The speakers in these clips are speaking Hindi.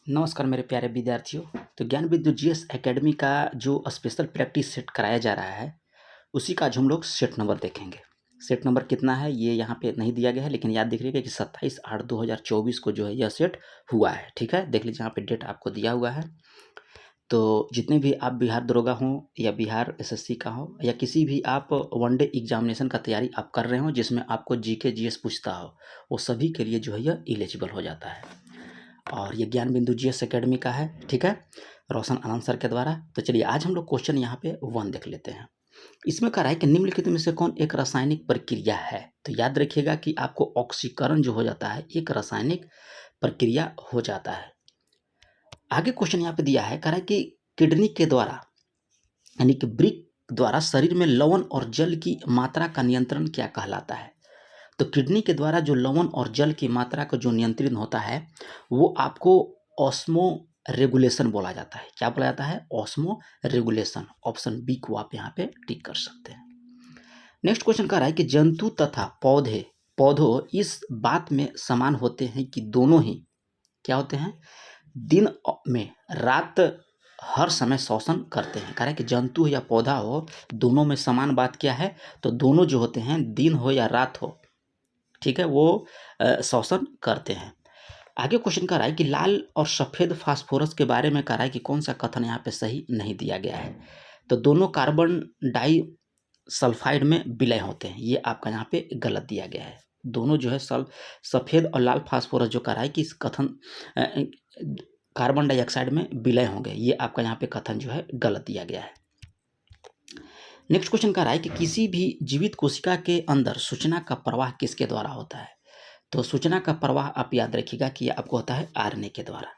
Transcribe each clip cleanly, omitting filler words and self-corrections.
नमस्कार मेरे प्यारे विद्यार्थियों। तो ज्ञान विद्युत जीएस एकेडमी का जो स्पेशल प्रैक्टिस सेट कराया जा रहा है, उसी का आज हम लोग सेट नंबर देखेंगे। सेट नंबर कितना है ये यहाँ पे नहीं दिया गया है, लेकिन याद देख लीजिएगा कि 27/8/2024 को जो है यह सेट हुआ है। ठीक है, देख लीजिए यहाँ पे डेट आपको दिया हुआ है। तो जितने भी आप बिहार दरोगा हों या बिहार एसएससी का हो या किसी भी आप वनडे एग्जामिनेशन का तैयारी आप कर रहे हो जिसमें आपको जीके जीएस पूछता हो, वो सभी के लिए जो है यह एलिजिबल हो जाता है। और ये ज्ञान बिंदु जीएस एकेडमी का है। ठीक है, रोशन आनंद सर के द्वारा। तो चलिए आज हम लोग क्वेश्चन यहाँ पे 1 देख लेते हैं। इसमें कह रहा है कि निम्नलिखित में से कौन एक रासायनिक प्रक्रिया है। तो याद रखिएगा कि आपको ऑक्सीकरण जो हो जाता है एक रासायनिक प्रक्रिया हो जाता है। आगे क्वेश्चन यहाँ पे दिया है, कह रहा है कि किडनी के द्वारा यानी कि ब्रिक द्वारा शरीर में लवण और जल की मात्रा का नियंत्रण क्या कहलाता है। तो किडनी के द्वारा जो लवण और जल की मात्रा का जो नियंत्रण होता है वो आपको ऑस्मो रेगुलेशन बोला जाता है। क्या बोला जाता है? Osmo regulation. ऑप्शन बी को आप यहाँ पे टिक कर सकते हैं। नेक्स्ट क्वेश्चन कह रहा है कि जंतु तथा पौधों इस बात में समान होते हैं कि दोनों ही क्या होते हैं, दिन में रात हर समय श्वसन करते हैं। कह रहा है कि जंतु या पौधा हो, दोनों में समान बात क्या है, तो दोनों जो होते हैं दिन हो या रात हो, ठीक है, वो श्वसन करते हैं। आगे क्वेश्चन कर रहा है कि लाल और सफ़ेद फास्फोरस के बारे में कह रहा है कि कौन सा कथन यहाँ पे सही नहीं दिया गया है। तो दोनों कार्बन डाई सल्फाइड में विलय होते हैं, ये आपका यहाँ पे गलत दिया गया है। दोनों जो है सफ़ेद और लाल फास्फोरस जो कह रहा है कि इस कथन कार्बन डाइऑक्साइड में विलय होंगे, ये आपका यहाँ पे कथन जो है गलत दिया गया है। नेक्स्ट क्वेश्चन कह रहा है कि किसी भी जीवित कोशिका के अंदर सूचना का प्रवाह किसके द्वारा होता है। तो सूचना का प्रवाह आप याद रखिएगा कि आपको होता है आरएनए के द्वारा।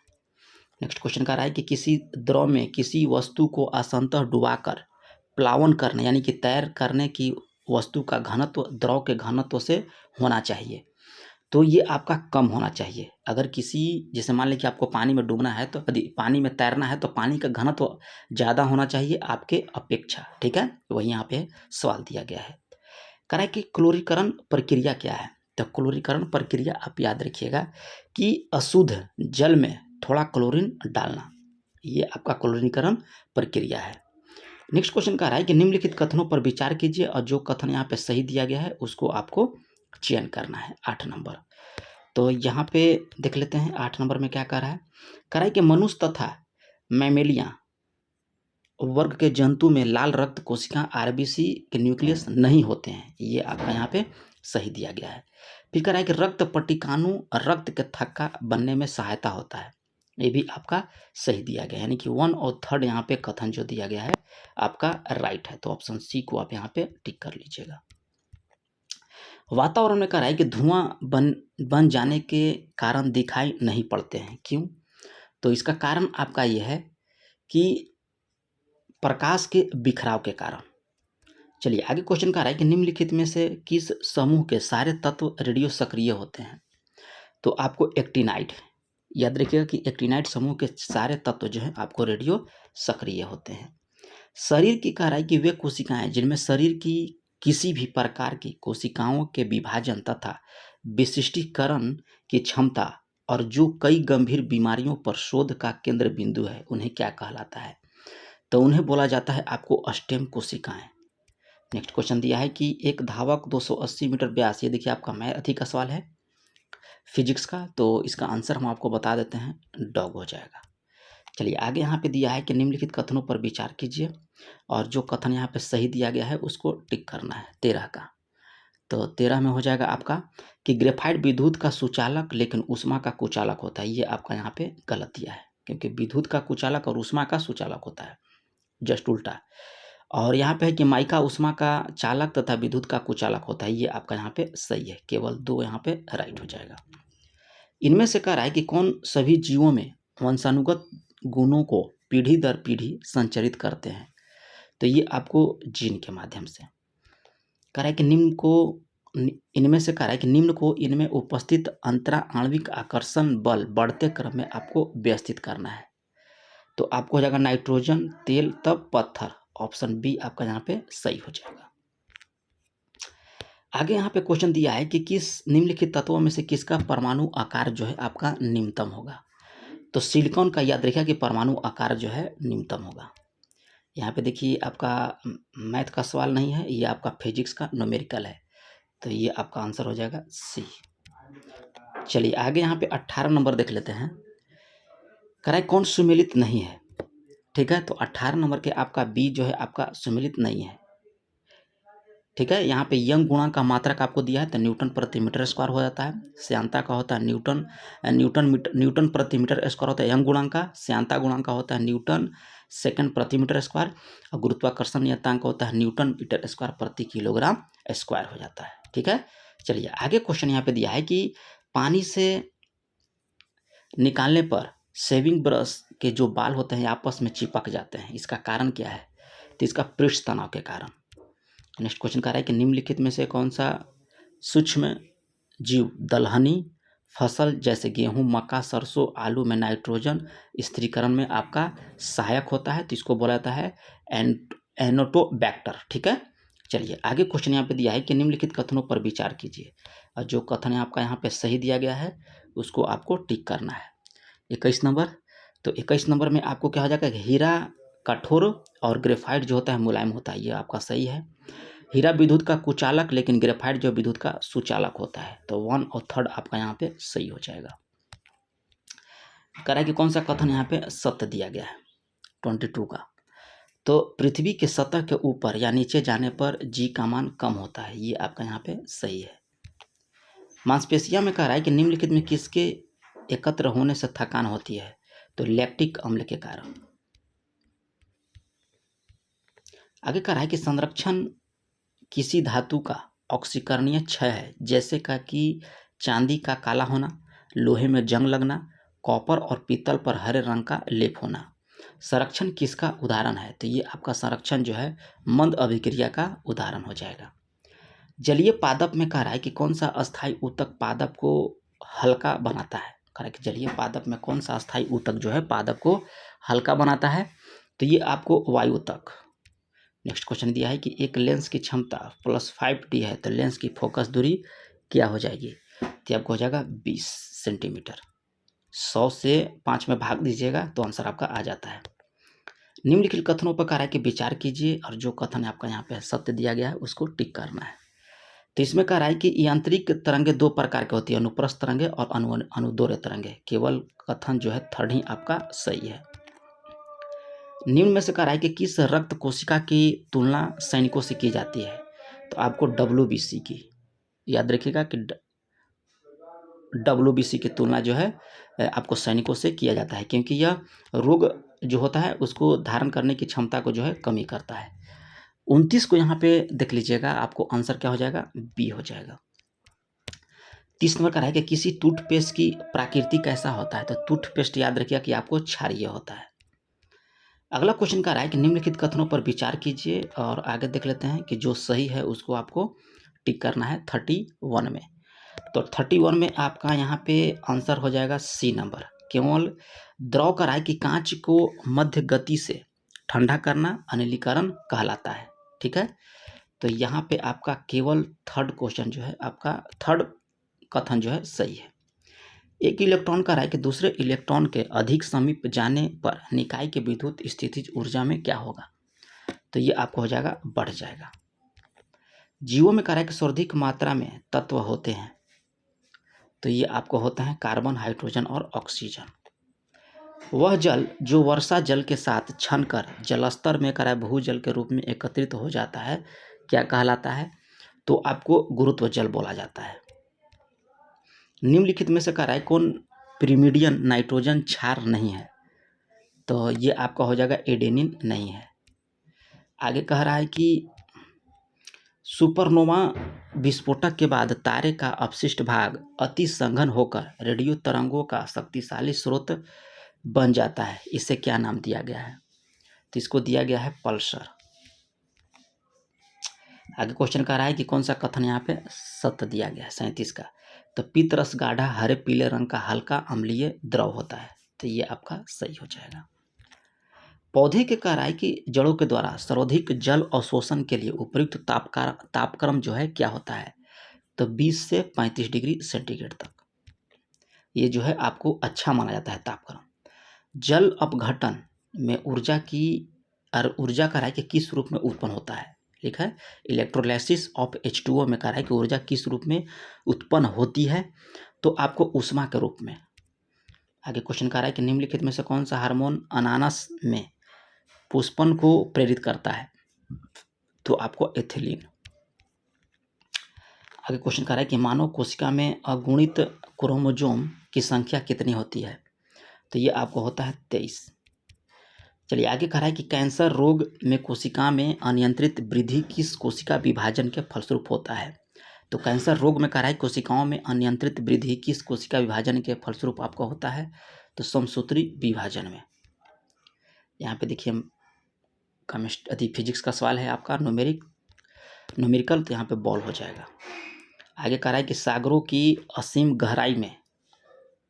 नेक्स्ट क्वेश्चन कह रहा है कि किसी द्रव में किसी वस्तु को असंतः डुबाकर प्लावन करने यानी कि तैर करने की वस्तु का घनत्व द्रव के घनत्व से होना चाहिए। तो ये आपका कम होना चाहिए। अगर किसी, जैसे मान लें कि आपको पानी में डूबना है, तो यदि पानी में तैरना है तो पानी का घनत्व ज़्यादा होना चाहिए आपके अपेक्षा। ठीक है, वही यहाँ पे सवाल दिया गया है। कह रहा है कि क्लोरीकरण प्रक्रिया क्या है। तो क्लोरीकरण प्रक्रिया आप याद रखिएगा कि अशुद्ध जल में थोड़ा क्लोरीन डालना, ये आपका क्लोरीकरण प्रक्रिया है। नेक्स्ट क्वेश्चन कह रहा है कि निम्नलिखित कथनों पर विचार कीजिए और जो कथन यहाँ पे सही दिया गया है उसको आपको चयन करना है। 8 नंबर। तो यहाँ पे देख लेते हैं 8 नंबर में क्या कह रहा है। कह रहा है कि मनुष्य तथा मैमेलिया वर्ग के जंतु में लाल रक्त कोशिका आरबीसी के न्यूक्लियस नहीं होते हैं, ये आपका यहाँ पे सही दिया गया है। फिर कह रहा है कि रक्त पट्टिकाणु रक्त के थक्का बनने में सहायता होता है, ये भी आपका सही दिया गया है। यानी कि 1 और 3 यहाँ पे कथन जो दिया गया है आपका राइट है। तो ऑप्शन सी को आप यहाँ पे टिक कर लीजिएगा। वातावरण में कह रहा है कि धुआं बन जाने के कारण दिखाई नहीं पड़ते हैं, क्यों। तो इसका कारण आपका यह है कि प्रकाश के बिखराव के कारण। चलिए आगे क्वेश्चन कह रहा है कि निम्नलिखित में से किस समूह के सारे तत्व रेडियो सक्रिय होते हैं। तो आपको एक्टिनाइड याद रखिएगा कि एक्टिनाइड समूह के सारे तत्व जो है आपको रेडियो सक्रिय होते हैं। शरीर की कह रहा है कि वे कोशिकाएं जिनमें शरीर की किसी भी प्रकार की कोशिकाओं के विभाजन तथा विशिष्टीकरण की क्षमता और जो कई गंभीर बीमारियों पर शोध का केंद्र बिंदु है, उन्हें क्या कहलाता है। तो उन्हें बोला जाता है आपको स्टेम कोशिकाएं। नेक्स्ट क्वेश्चन दिया है कि एक धावक 280 मीटर व्यास, ये देखिए आपका मैथ का सवाल है फिजिक्स का, तो इसका आंसर हम आपको बता देते हैं, डॉग हो जाएगा। चलिए आगे यहाँ पे दिया है कि निम्नलिखित कथनों पर विचार कीजिए और जो कथन यहाँ पे सही दिया गया है उसको टिक करना है। 13 का, तो 13 में हो जाएगा आपका कि ग्रेफाइट विद्युत का सुचालक लेकिन ऊष्मा का कुचालक होता है, ये आपका यहाँ पे गलत दिया है, क्योंकि विद्युत का कुचालक और ऊष्मा का सुचालक होता है, जस्ट उल्टा। और यहाँ पे है कि माइका ऊष्मा का चालक तथा विद्युत का कुचालक होता है, ये आपका यहाँ पे सही है। केवल 2 यहाँ पे राइट हो जाएगा। इनमें से कह रहा है कि कौन सभी जीवों में वंशानुगत गुणों को पीढ़ी दर पीढ़ी संचरित करते हैं। तो ये आपको जीन के माध्यम से कह रहा है कि इनमें से कह रहा है कि निम्न को इनमें उपस्थित अंतरा आणविक आकर्षण बल बढ़ते क्रम में आपको व्यवस्थित करना है। तो आपको हो जाएगा नाइट्रोजन, तेल, तब पत्थर। ऑप्शन बी आपका यहाँ पे सही हो जाएगा। आगे यहाँ पे क्वेश्चन दिया है कि किस निम्नलिखित तत्वों में से किसका परमाणु आकार जो है आपका निम्नतम होगा। तो सिलिकॉन का याद रखिए कि परमाणु आकार जो है न्यूनतम होगा। यहाँ पे देखिए आपका मैथ का सवाल नहीं है, ये आपका फिजिक्स का न्यूमेरिकल है, तो ये आपका आंसर हो जाएगा सी। चलिए आगे यहाँ पे 18 नंबर देख लेते हैं। कह रहा है कौन सुमेलित नहीं है, ठीक है। तो 18 नंबर के आपका बी जो है आपका सुमेलित नहीं है, ठीक है। यहाँ पे यंग गुणांक का मात्रक आपको दिया है तो न्यूटन प्रति मीटर स्क्वायर हो जाता है। श्यानता का होता है न्यूटन प्रति मीटर स्क्वायर होता है यंग गुणांक का। श्यानता गुणांक का होता है न्यूटन सेकंड प्रति मीटर स्क्वायर, और गुरुत्वाकर्षण नियतांक होता है न्यूटन मीटर स्क्वायर प्रति किलोग्राम स्क्वायर हो जाता है, ठीक है। चलिए आगे क्वेश्चन यहाँ पे दिया है कि पानी से निकालने पर शेविंग ब्रश के जो बाल होते हैं आपस में चिपक जाते हैं, इसका कारण क्या है? तो इसका पृष्ठ तनाव के कारण। नेक्स्ट क्वेश्चन कह रहा है कि निम्नलिखित में से कौन सा सूक्ष्म जीव दलहनी फसल जैसे गेहूं, मक्का, सरसों, आलू में नाइट्रोजन स्थिरीकरण में आपका सहायक होता है? तो इसको बोला जाता है एनोटोबैक्टर, ठीक है। चलिए आगे क्वेश्चन यहाँ पे दिया है कि निम्नलिखित कथनों पर विचार कीजिए, और जो कथन है आपका यहाँ पे सही दिया गया है उसको आपको टिक करना है। 21 नंबर, तो 21 नंबर में आपको क्या हो जाएगा, हीरा कठोर और ग्रेफाइट जो होता है मुलायम होता है, ये आपका सही है। हीरा विद्युत का कुचालक लेकिन ग्रेफाइट जो विद्युत का सुचालक होता है, तो 1 और 3 आपका यहाँ पे सही हो जाएगा। कह रहा है कि कौन सा कथन यहाँ पे सत्य दिया गया है 22 का, तो पृथ्वी के सतह के ऊपर या नीचे जाने पर जी का मान कम होता है, ये आपका यहाँ पे सही है। मांसपेशिया में कह रहा है कि निम्नलिखित में किसके एकत्र होने से थकान होती है? तो लैक्टिक अम्ल के कारण। आगे कह रहा है कि संरक्षण किसी धातु का ऑक्सीकरणीय क्षय है, जैसे का कि चांदी का काला होना, लोहे में जंग लगना, कॉपर और पीतल पर हरे रंग का लेप होना। संरक्षण किसका उदाहरण है? तो ये आपका संरक्षण जो है मंद अभिक्रिया का उदाहरण हो जाएगा। जलीय पादप में कह रहा है कि कौन सा अस्थायी ऊतक पादप को हल्का बनाता है? कह रहा है कि जलीय पादप में कौन सा अस्थायी ऊतक जो है पादप को हल्का बनाता है? तो ये आपको वायु ऊतक। नेक्स्ट क्वेश्चन दिया है कि एक लेंस की क्षमता +5D है, तो लेंस की फोकस दूरी क्या हो जाएगी? तो आपको हो जाएगा 20 सेंटीमीटर। 100 से 5 में भाग दीजिएगा तो आंसर आपका आ जाता है। निम्नलिखित कथनों पर कह रहा है कि विचार कीजिए, और जो कथन आपका यहाँ पे सत्य दिया गया है उसको टिक करना है। तो इसमें कह रहा है कि यांत्रिक तरंगे 2 प्रकार की होती है, अनुप्रस्थ तरंगे और अनुदैर्ध्य तरंगे। केवल कथन जो है 3rd ही आपका सही है। निम्न में से कह रहा है कि किस रक्त कोशिका की तुलना सैनिकों से की जाती है? तो आपको WBC की याद रखिएगा कि WBC की तुलना जो है आपको सैनिकों से किया जाता है, क्योंकि यह रोग जो होता है उसको धारण करने की क्षमता को जो है कमी करता है। 29 को यहाँ पे देख लीजिएगा, आपको आंसर क्या हो जाएगा, बी हो जाएगा। 30 नंबर का है कि किसी टूथपेस्ट की प्रकृति कैसा होता है? तो टूथपेस्ट याद रखिएगा कि आपको क्षारीय होता है। अगला क्वेश्चन का रहा है कि निम्नलिखित कथनों पर विचार कीजिए, और आगे देख लेते हैं कि जो सही है उसको आपको टिक करना है 31 में। तो 31 में आपका यहाँ पे आंसर हो जाएगा सी नंबर। केवल द्रव का रहा है कि कांच को मध्य गति से ठंडा करना अनिलीकरण कहलाता है, ठीक है। तो यहाँ पे आपका केवल 3rd क्वेश्चन जो है आपका 3rd कथन जो है सही है। एक इलेक्ट्रॉन का रहा है कि दूसरे इलेक्ट्रॉन के अधिक समीप जाने पर निकाय के विद्युत स्थितिज ऊर्जा में क्या होगा? तो ये आपको हो जाएगा बढ़ जाएगा। जीवों में कह रहा है कि सर्वाधिक मात्रा में तत्व होते हैं, तो ये आपको होता है कार्बन, हाइड्रोजन और ऑक्सीजन। वह जल जो वर्षा जल के साथ छन कर जलस्तर में कह रहा है भूजल के रूप में एकत्रित हो जाता है, क्या कहलाता है? तो आपको गुरुत्व जल बोला जाता है। निम्नलिखित में से कह रहा है कौन पिरिमिडियन नाइट्रोजन क्षार नहीं है? तो ये आपका हो जाएगा एडेनिन नहीं है। आगे कह रहा है कि सुपरनोवा विस्फोटक के बाद तारे का अपशिष्ट भाग अति संघन होकर रेडियो तरंगों का शक्तिशाली स्रोत बन जाता है, इसे क्या नाम दिया गया है? तो इसको दिया गया है पल्सर। आगे क्वेश्चन कह रहा है कि कौन सा कथन यहाँ पे सत्य दिया गया है 37 का, तो पीतरस गाढ़ा हरे पीले रंग का हल्का अम्लीय द्रव होता है, तो ये आपका सही हो जाएगा। पौधे के कह रहा है कि जड़ों के द्वारा सर्वाधिक जल अवशोषण के लिए उपयुक्त तापक्रम जो है क्या होता है? तो 20 से 35 डिग्री सेंटीग्रेड तक ये जो है आपको अच्छा माना जाता है तापक्रम। जल अपघटन में ऊर्जा का है कि किस रूप में उत्पन्न होता है। लिखा है इलेक्ट्रोलाइसिस ऑफ H2O में कह रहा है कि ऊर्जा किस रूप में उत्पन्न होती है, तो आपको ऊष्मा के रूप में। आगे क्वेश्चन कह रहा है कि निम्नलिखित में से कौन सा हार्मोन अनानास में पुष्पन को प्रेरित करता है, तो आपको एथिलीन। आगे क्वेश्चन कह रहा है कि मानव कोशिका में अगुणित क्रोमोसोम की संख्या कितनी होती है, तो ये आपको होता है 23। चलिए आगे कह रहा है कि कैंसर रोग में कोशिका में अनियंत्रित वृद्धि किस कोशिका विभाजन के फलस्वरूप होता है, तो कैंसर रोग में कह रहा है कोशिकाओं में अनियंत्रित वृद्धि किस कोशिका विभाजन के फलस्वरूप आपका होता है, तो समसूत्री विभाजन में। यहाँ पे देखिए फिजिक्स का सवाल है आपका न्यूमेरिकल, तो यहाँ पे बॉल हो जाएगा। आगे कह रहा है कि सागरों की असीम गहराई में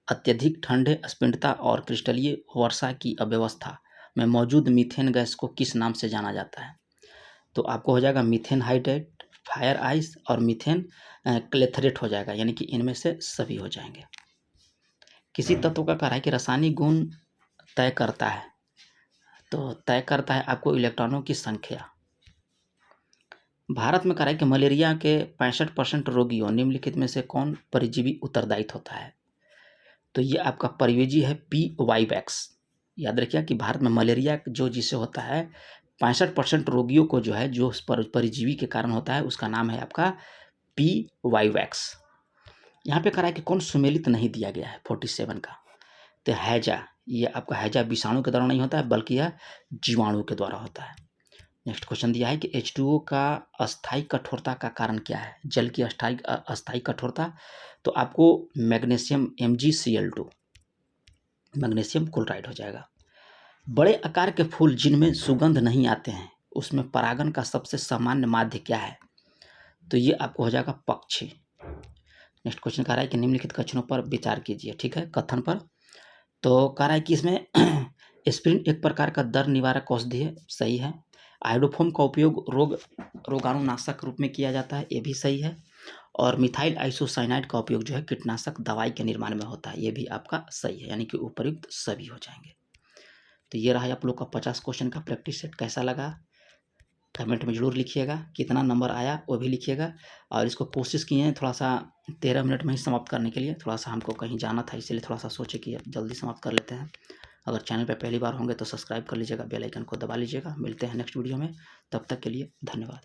अत्यधिक ठंडे स्पिंडता और क्रिस्टलीय वर्षा की अव्यवस्था में मौजूद मीथेन गैस को किस नाम से जाना जाता है, तो आपको हो जाएगा मीथेन हाइड्रेट, फायर आइस और मीथेन क्लेथरेट हो जाएगा, यानी कि इनमें से सभी हो जाएंगे। किसी तत्व का कह रहा है कि रासायनिक गुण तय करता है, तो तय करता है आपको इलेक्ट्रॉनों की संख्या। भारत में कह रहा है कि मलेरिया के 65% रोगियों निम्नलिखित में से कौन परजीवी उत्तरदायित्व होता है, तो ये आपका परिवेजी है पी वाइवैक्स। याद रखिए कि भारत में मलेरिया जिसे होता है 65% रोगियों को जो है जो परजीवी के कारण होता है उसका नाम है आपका पी वाइवैक्स। यहाँ पे कह रहा है कि कौन सुमेलित नहीं दिया गया है 47 का, तो हैजा, ये आपका हैजा विषाणु के द्वारा नहीं होता है बल्कि यह जीवाणु के द्वारा होता है। नेक्स्ट क्वेश्चन दिया है कि H2O का अस्थायी कठोरता का कारण क्या है, जल की अस्थायी कठोरता, तो आपको मैग्नीशियम MgCl2 मैग्नीशियम क्लोराइड हो जाएगा। बड़े आकार के फूल जिनमें सुगंध नहीं आते हैं उसमें परागण का सबसे सामान्य माध्य क्या है, तो ये आपको हो जाएगा पक्षी। नेक्स्ट क्वेश्चन कह रहा है कि निम्नलिखित कथनों पर विचार कीजिए, ठीक है, कथन पर। तो कह रहा है कि इसमें एस्पिरिन एक प्रकार का दर्द निवारक औषधि है, सही है। आयोडोफोम का उपयोग रोगाणुनाशक रूप में किया जाता है, ये भी सही है। और मिथाइल आइसोसाइनाइड का उपयोग जो है कीटनाशक दवाई के निर्माण में होता है, ये भी आपका सही है, यानी कि उपयुक्त सभी हो जाएंगे। तो ये रहा आप लोग का 50 क्वेश्चन का प्रैक्टिस सेट। कैसा लगा कमेंट में जरूर लिखिएगा, कितना नंबर आया वो भी लिखिएगा। और इसको कोशिश किए हैं थोड़ा सा 13 मिनट में ही समाप्त करने के लिए, थोड़ा सा हमको कहीं जाना था इसलिए थोड़ा सा सोचे कि जल्दी समाप्त कर लेते हैं। अगर चैनल पर पहली बार होंगे तो सब्सक्राइब कर लीजिएगा, बेल आइकन को दबा लीजिएगा। मिलते हैं नेक्स्ट वीडियो में, तब तक के लिए धन्यवाद।